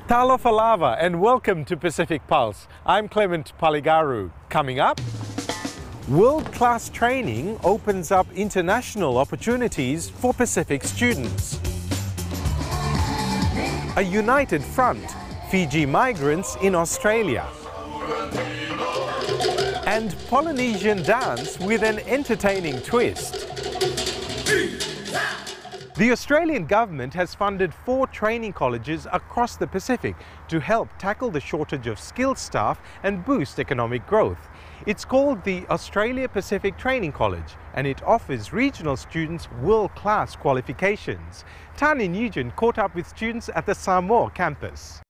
Talofa lava and welcome to Pacific Pulse. I'm Clement Paligaru. Coming up, world-class training opens up international opportunities for Pacific students. A united front, Fiji migrants in Australia. And Polynesian dance with an entertaining twist. The Australian government has funded 4 training colleges across the Pacific to help tackle the shortage of skilled staff and boost economic growth. It's called the Australia Pacific Training College and it offers regional students world-class qualifications. Tania Nugent caught up with students at the Samoa campus.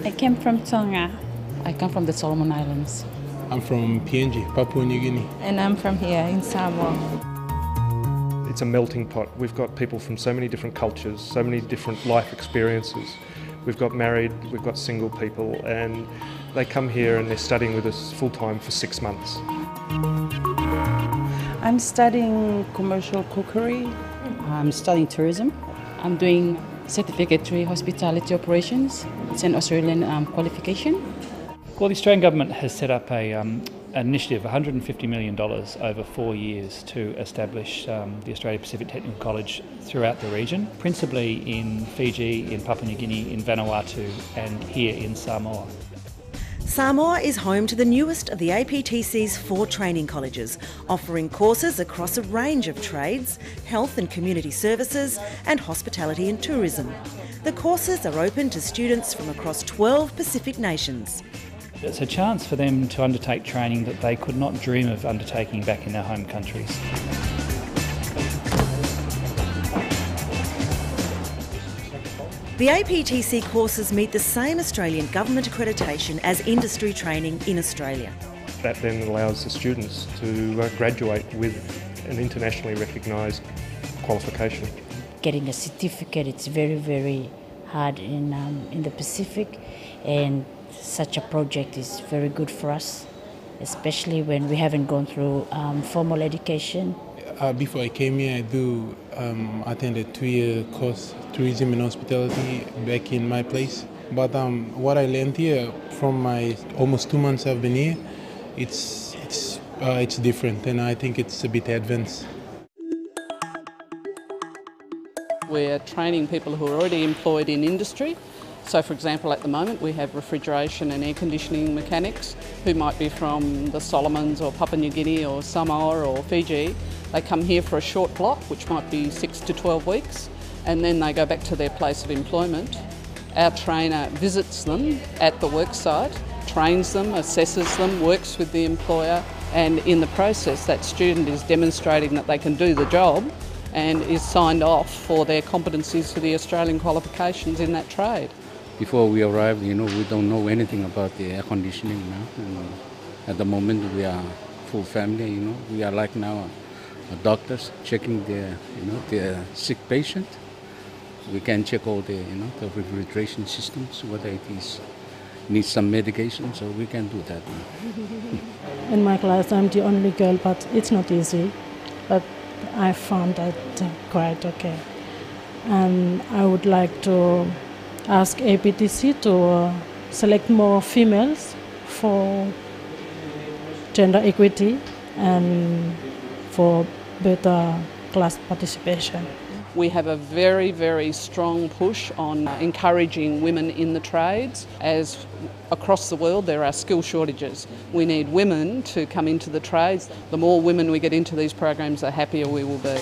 I came from Tonga. I come from the Solomon Islands. I'm from PNG, Papua New Guinea. And I'm from here in Samoa. It's a melting pot. We've got people from so many different cultures, so many different life experiences. We've got married, we've got single people, and they come here and they're studying with us full-time for 6 months. I'm studying commercial cookery. I'm studying tourism. I'm doing certificate hospitality operations. It's an Australian qualification. Well, the Australian government has set up an initiative, $150 million over 4 years to establish the Australia Pacific Technical College throughout the region, principally in Fiji, in Papua New Guinea, in Vanuatu and here in Samoa. Samoa is home to the newest of the APTC's 4 training colleges, offering courses across a range of trades, health and community services and hospitality and tourism. The courses are open to students from across 12 Pacific nations. It's a chance for them to undertake training that they could not dream of undertaking back in their home countries. The APTC courses meet the same Australian government accreditation as industry training in Australia. That then allows the students to graduate with an internationally recognised qualification. Getting a certificate, it's very, very hard in the Pacific, and such a project is very good for us, especially when we haven't gone through formal education. Before I came here, I attend a 2-year course, tourism and hospitality, back in my place. But what I learned here from my almost 2 months I've been here, it's different, and I think it's a bit advanced. We're training people who are already employed in industry. So for example, at the moment we have refrigeration and air conditioning mechanics who might be from the Solomons or Papua New Guinea or Samoa or Fiji. They come here for a short block, which might be 6 to 12 weeks, and then they go back to their place of employment. Our trainer visits them at the worksite, trains them, assesses them, works with the employer, and in the process that student is demonstrating that they can do the job and is signed off for their competencies for the Australian qualifications in that trade. Before we arrived, we don't know anything about the air conditioning now. And at the moment, we are full family. We are like now doctors checking the sick patient. We can check all the refrigeration systems, whether it needs some medication, so we can do that. In my class, I'm the only girl, but it's not easy. But I found that quite okay, and I would like to ask APTC to select more females for gender equity and for better class participation. We have a very, very strong push on encouraging women in the trades, as across the world there are skill shortages. We need women to come into the trades. The more women we get into these programs, the happier we will be.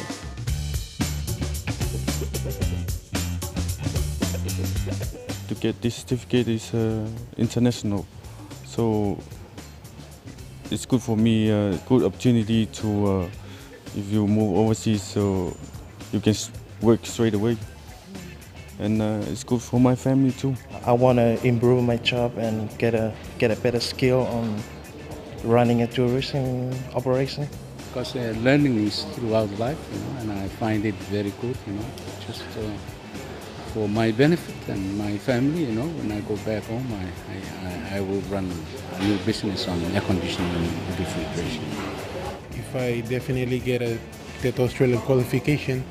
To get this certificate is international, so it's good for me, a good opportunity to, if you move overseas, so you can work straight away, and it's good for my family too. I want to improve my job and get a better skill on running a tourism operation. because learning is throughout life, and I find it very good, just for my benefit and my family, when I go back home, I will run a new business on air conditioning and refrigeration. If I definitely get that Australian qualification,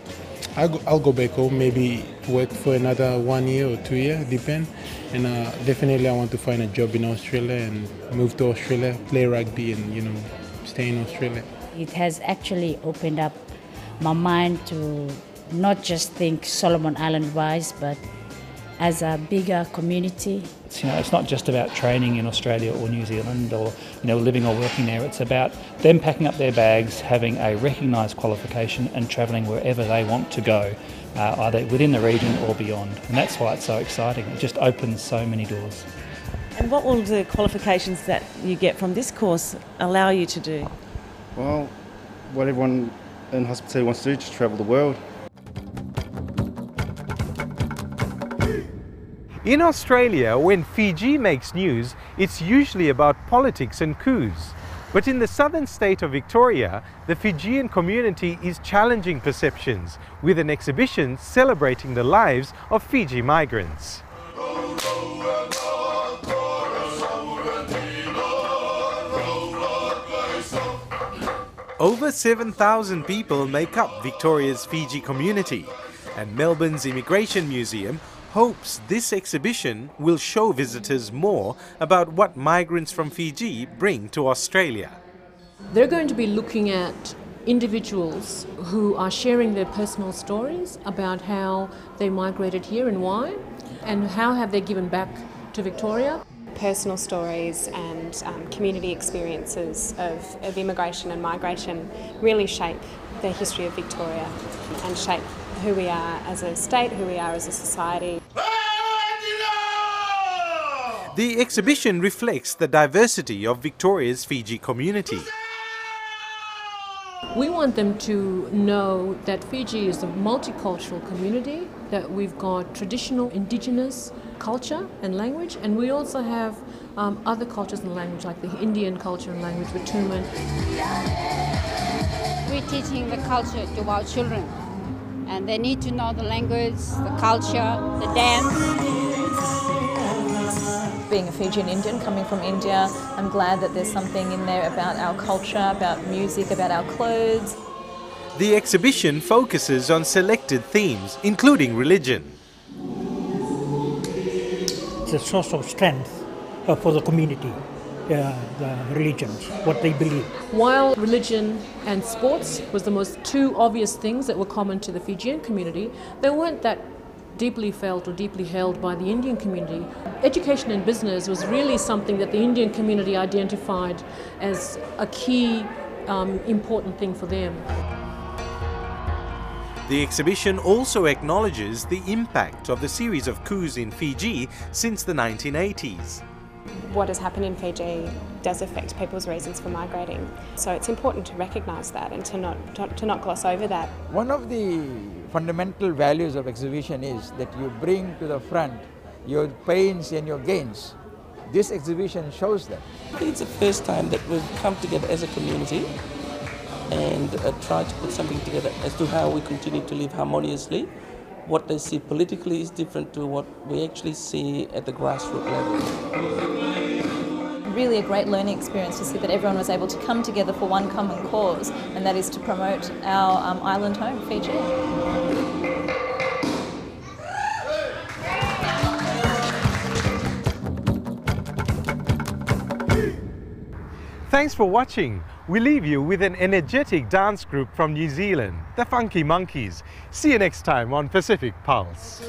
I'll go back home, maybe work for another 1 year or 2 years, depend. And definitely I want to find a job in Australia and move to Australia, play rugby and, stay in Australia. It has actually opened up my mind to not just think Solomon Island-wise, but as a bigger community. It's not just about training in Australia or New Zealand or living or working there. It's about them packing up their bags, having a recognised qualification and travelling wherever they want to go, either within the region or beyond. And that's why it's so exciting. It just opens so many doors. And what will the qualifications that you get from this course allow you to do? Well, what everyone in hospitality wants to do, just travel the world. In Australia, when Fiji makes news, it's usually about politics and coups. But in the southern state of Victoria, the Fijian community is challenging perceptions with an exhibition celebrating the lives of Fiji migrants. Over 7,000 people make up Victoria's Fiji community, and Melbourne's Immigration Museum hopes this exhibition will show visitors more about what migrants from Fiji bring to Australia. They're going to be looking at individuals who are sharing their personal stories about how they migrated here and why, and how have they given back to Victoria. Personal stories and community experiences of immigration and migration really shape the history of Victoria and shape who we are as a state, who we are as a society. The exhibition reflects the diversity of Victoria's Fiji community. We want them to know that Fiji is a multicultural community, that we've got traditional indigenous culture and language, and we also have other cultures and language like the Indian culture and language with Tumen. We're teaching the culture to our children, and they need to know the language, the culture, the dance. Being a Fijian Indian coming from India, I'm glad that there's something in there about our culture, about music, about our clothes. The exhibition focuses on selected themes, including religion. It's a source of strength for the community, the religions, what they believe. While religion and sports was the most two obvious things that were common to the Fijian community, they weren't that deeply felt or deeply held by the Indian community. Education and business was really something that the Indian community identified as a key important thing for them. The exhibition also acknowledges the impact of the series of coups in Fiji since the 1980s. What has happened in Fiji does affect people's reasons for migrating. So it's important to recognise that and to not gloss over that. One of the fundamental values of exhibition is that you bring to the front your pains and your gains. This exhibition shows that. I think it's the first time that we've come together as a community and try to put something together as to how we continue to live harmoniously. What they see politically is different to what we actually see at the grassroots level. Really a great learning experience to see that everyone was able to come together for one common cause, and that is to promote our island home, Fiji. Thanks for watching. We leave you with an energetic dance group from New Zealand, the Funky Munkyz. See you next time on Pacific Pulse.